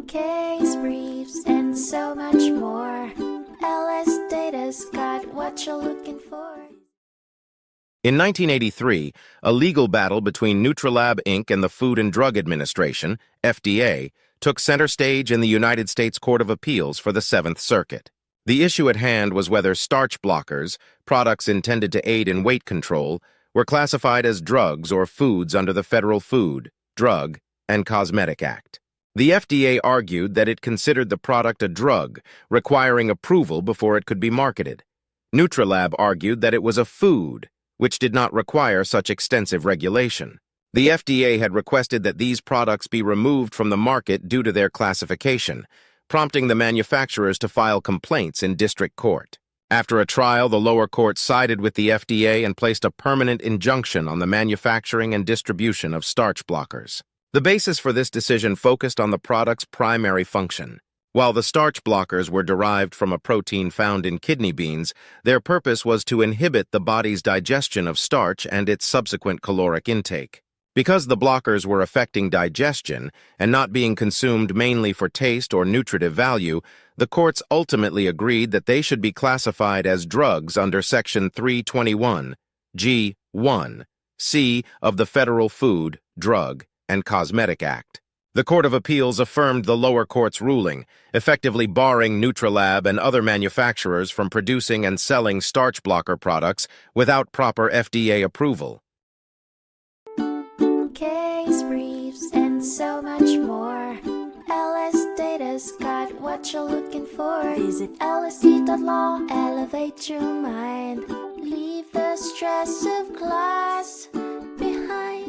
case briefs, and so much more. LSData's got what you're looking for. In 1983, a legal battle between Nutrilab Inc. and the Food and Drug Administration, FDA, took center stage in the United States Court of Appeals for the Seventh Circuit. The issue at hand was whether starch blockers, products intended to aid in weight control, were classified as drugs or foods under the Federal Food, Drug, and Cosmetic Act. The FDA argued that it considered the product a drug, requiring approval before it could be marketed. Nutrilab argued that it was a food, which did not require such extensive regulation. The FDA had requested that these products be removed from the market due to their classification, prompting the manufacturers to file complaints in district court. After a trial, the lower court sided with the FDA and placed a permanent injunction on the manufacturing and distribution of starch blockers. The basis for this decision focused on the product's primary function. While the starch blockers were derived from a protein found in kidney beans, their purpose was to inhibit the body's digestion of starch and its subsequent caloric intake. Because the blockers were affecting digestion and not being consumed mainly for taste or nutritive value, the courts ultimately agreed that they should be classified as drugs under Section 321, G1, C of the Federal Food, Drug, and Cosmetic Act. The Court of Appeals affirmed the lower court's ruling, effectively barring Nutrilab and other manufacturers from producing and selling starch blocker products without proper FDA approval. Case briefs, and so much more. LSData's got what you're looking for. Visit lsd.law, elevate your mind. Leave the stress of class behind.